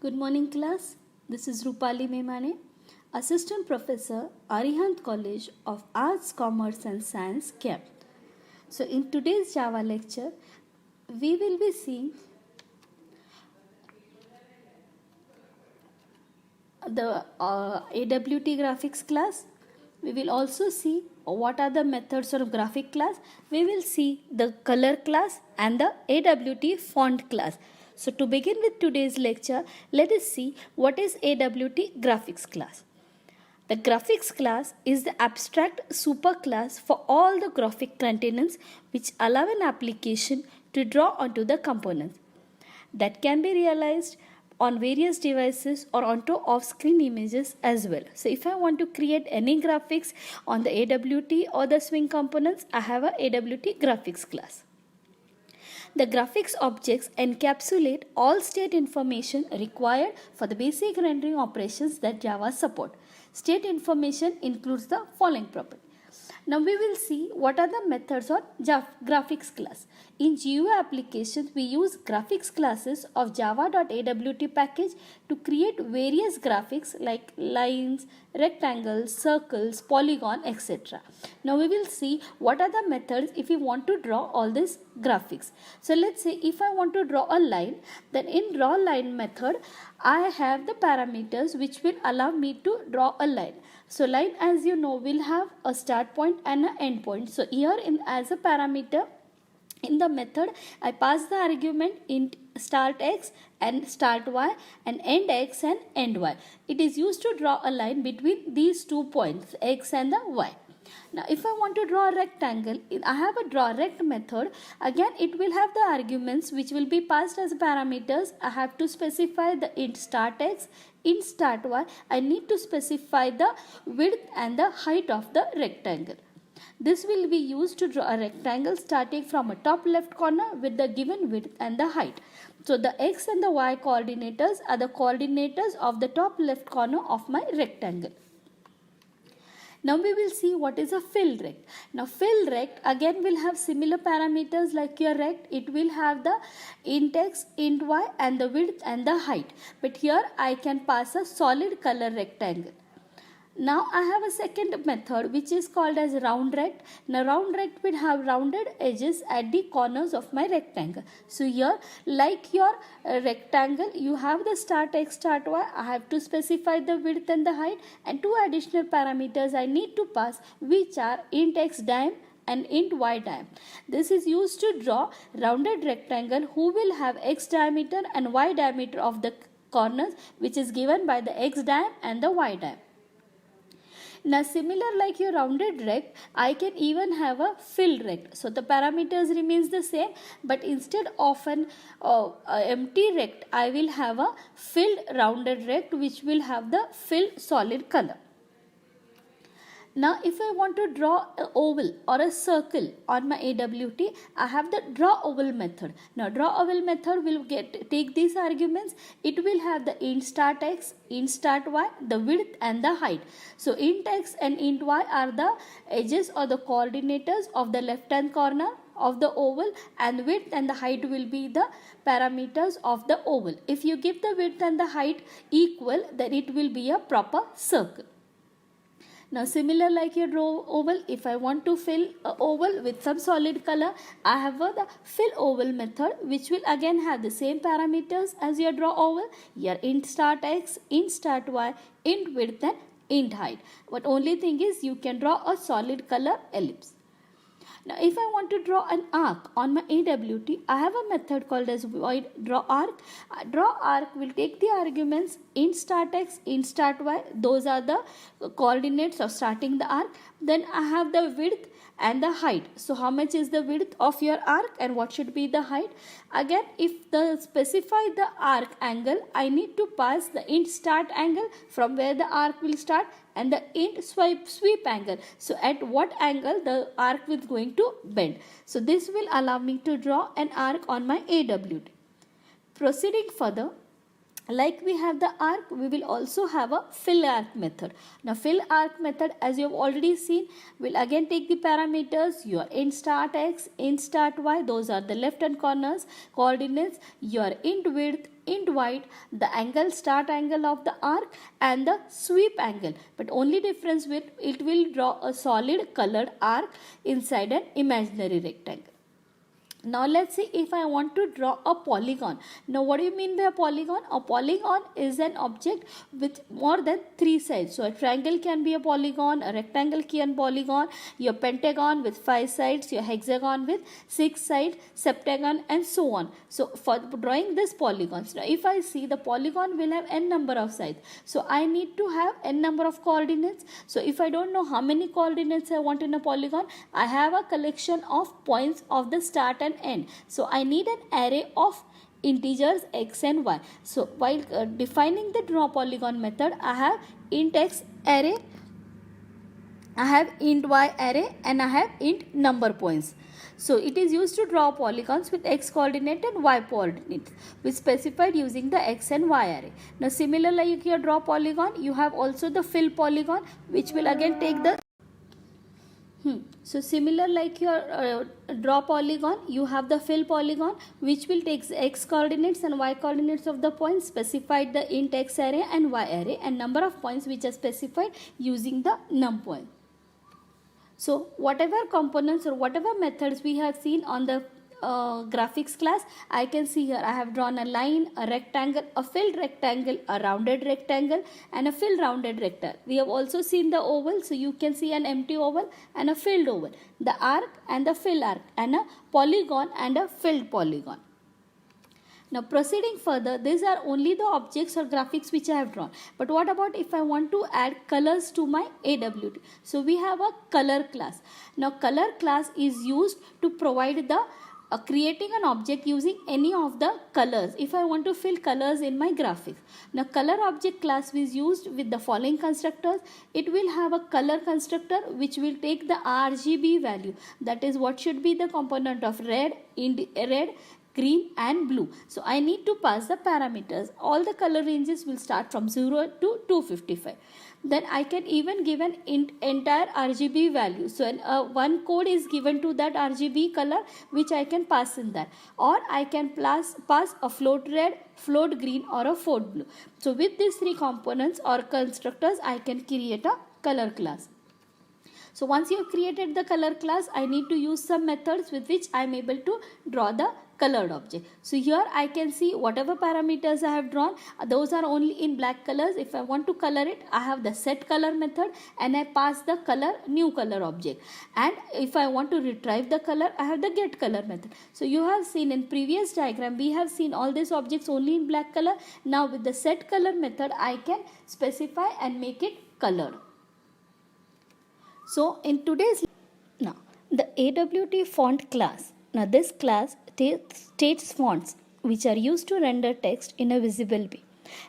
Good morning class. This is Rupali Memane, Assistant Professor, Arihant College of Arts, Commerce and Science, KEP. So in today's Java lecture, we will be seeing the AWT graphics class. We will also see what are the methods of graphic class. We will see the color class and the AWT font class. So to begin with today's lecture, let us see what is AWT graphics class. The graphics class is the abstract superclass for all the graphic containers which allow an application to draw onto the components that can be realized on various devices or onto off-screen images as well. So if I want to create any graphics on the AWT or the Swing components, I have a AWT graphics class. The graphics objects encapsulate all state information required for the basic rendering operations that Java support. State information includes the following property. Now we will see what are the methods of graphics class. In GUI applications, we use graphics classes of java.awt package to create various graphics like lines, rectangles, circles, polygon, etc. Now we will see what are the methods if we want to draw all these graphics. So let's say if I want to draw a line, then in draw line method, I have the parameters which will allow me to draw a line. So line, as you know, will have a start point and an end point. So here as a parameter in the method, I pass the argument int start x and start y and end x and end y. It is used to draw a line between these 2 points, x and the y. Now if I want to draw a rectangle, I have a draw rect method. Again it will have the arguments which will be passed as parameters. I have to specify the int start x, int start y. I need to specify the width and the height of the rectangle. This will be used to draw a rectangle starting from a top left corner with the given width and the height. So the x and the y coordinators are the coordinators of the top left corner of my rectangle. Now we will see what is a fill rect. Now fill rect again will have similar parameters like your rect. It will have the int x, int y and the width and the height. But here I can pass a solid color rectangle. Now I have a second method which is called as round rect. Now round rect will have rounded edges at the corners of my rectangle. So here like your rectangle, you have the start x, start y. I have to specify the width and the height and two additional parameters I need to pass, which are int x dim and int y dim. This is used to draw rounded rectangle who will have x diameter and y diameter of the corners, which is given by the x dim and the y dim. Now similar like your rounded rect, I can even have a fill rect. So the parameters remains the same, but instead of an empty rect, I will have a filled rounded rect which will have the filled solid color. Now if I want to draw an oval or a circle on my AWT, I have the draw oval method. Now draw oval method will take these arguments. It will have the int start x, int start y, the width and the height. So int x and int y are the edges or the coordinators of the left hand corner of the oval, and width and the height will be the parameters of the oval. If you give the width and the height equal, then it will be a proper circle. Now similar like your draw oval, if I want to fill a oval with some solid color, I have the fill oval method which will again have the same parameters as your draw oval. Your int start x, int start y, int width and int height. But only thing is you can draw a solid color ellipse. Now if I want to draw an arc on my AWT, I have a method called as void draw arc. Draw arc will take the arguments int start x, int start y. Those are the coordinates of starting the arc. Then I have the width and the height. So how much is the width of your arc and what should be the height? Again, if the specify the arc angle, I need to pass the int start angle from where the arc will start and the int sweep angle. So at what angle the arc is going to bend. So this will allow me to draw an arc on my AWT. Proceeding further, like we have the arc, we will also have a fill arc method. Now fill arc method, as you have already seen, will again take the parameters your int start x, int start y, those are the left hand corners coordinates, your int width, in white the angle, start angle of the arc and the sweep angle, but only difference with it will draw a solid colored arc inside an imaginary rectangle. Now let's see if I want to draw a polygon. Now what do you mean by a polygon? A polygon is an object with more than 3 sides. So a triangle can be a polygon, a rectangle can be a polygon, your pentagon with 5 sides, your hexagon with 6 sides, septagon and so on. So for drawing this polygons, now if I see the polygon will have n number of sides. So I need to have n number of coordinates. So if I don't know how many coordinates I want in a polygon, I have a collection of points of the start and end. So I need an array of integers x and y. So while defining the draw polygon method, I have int x array, I have int y array and I have int number points. So it is used to draw polygons with x coordinate and y coordinates, which specified using the x and y array. Now similar like your draw polygon, you have also the fill polygon, which will again take the So similar like your draw polygon, you have the fill polygon, which will take x coordinates and y coordinates of the points, specified the int x array and y array, and number of points which are specified using the num point. So whatever components or whatever methods we have seen on the graphics class, I can see here I have drawn a line, a rectangle, a filled rectangle, a rounded rectangle and a filled rounded rectangle. We have also seen the oval, so you can see an empty oval and a filled oval, the arc and the fill arc, and a polygon and a filled polygon. Now proceeding further, these are only the objects or graphics which I have drawn. But what about if I want to add colors to my AWT? So we have a color class. Now color class is used to provide the creating an object using any of the colors if I want to fill colors in my graphics. Now color object class is used with the following constructors. It will have a color constructor which will take the RGB value, that is what should be the component of red, green and blue. So I need to pass the parameters. All the color ranges will start from 0 to 255. Then I can even give an entire RGB value. So one code is given to that RGB color which I can pass in that. Or I can pass a float red, float green or a float blue. So with these three components or constructors, I can create a color class. So once you have created the color class, I need to use some methods with which I am able to draw the colored object. So here I can see whatever parameters I have drawn, those are only in black colors. If I want to color it, I have the set color method and I pass the color new color object. And if I want to retrieve the color, I have the get color method. So you have seen in previous diagram, we have seen all these objects only in black color. Now with the set color method, I can specify and make it colored. So in today's the AWT font class. Now this class states fonts which are used to render text in a visible way.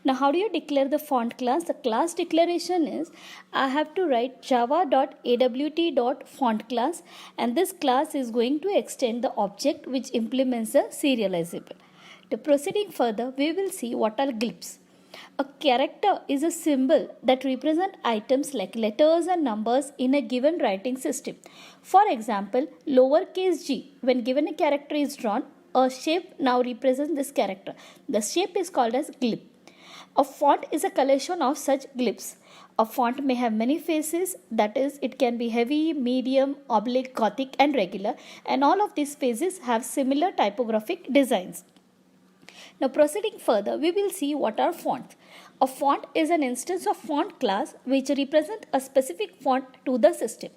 Now how do you declare the font class? The class declaration is I have to write java.awt.font class, and this class is going to extend the object which implements a serializable. To proceeding further, we will see what are glyphs. A character is a symbol that represents items like letters and numbers in a given writing system. For example, lowercase g, when given a character is drawn, a shape now represents this character. The shape is called as glyph. A font is a collection of such glyphs. A font may have many faces, that is, it can be heavy, medium, oblique, gothic and regular, and all of these phases have similar typographic designs. Now proceeding further, we will see what are fonts. A font is an instance of font class which represents a specific font to the system.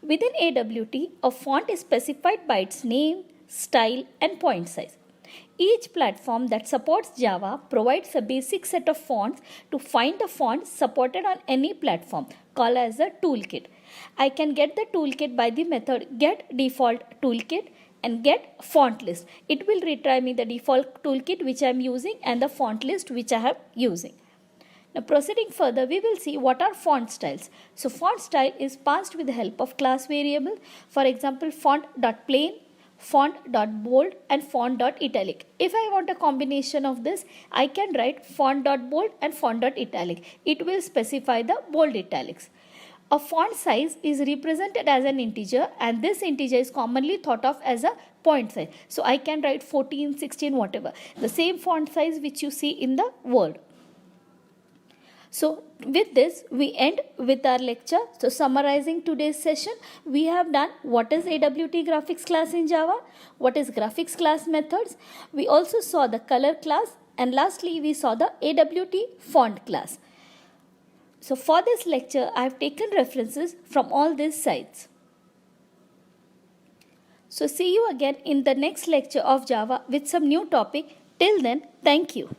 Within AWT, a font is specified by its name, style and point size. Each platform that supports Java provides a basic set of fonts to find the fonts supported on any platform, called as a toolkit. I can get the toolkit by the method getDefaultToolkit and get font list. It will retrieve me the default toolkit which I am using and the font list which I am using. Now proceeding further, we will see what are font styles. So font style is passed with the help of class variable. For example, font.plain, font.bold and font.italic. If I want a combination of this, I can write font.bold and font.italic. It will specify the bold italics. A font size is represented as an integer, and this integer is commonly thought of as a point size. So I can write 14, 16, whatever. The same font size which you see in the Word. So with this, we end with our lecture. So summarizing today's session, we have done what is AWT graphics class in Java, what is graphics class methods. We also saw the color class, and lastly we saw the AWT font class. So for this lecture, I have taken references from all these sites. So see you again in the next lecture of Java with some new topic. Till then, thank you.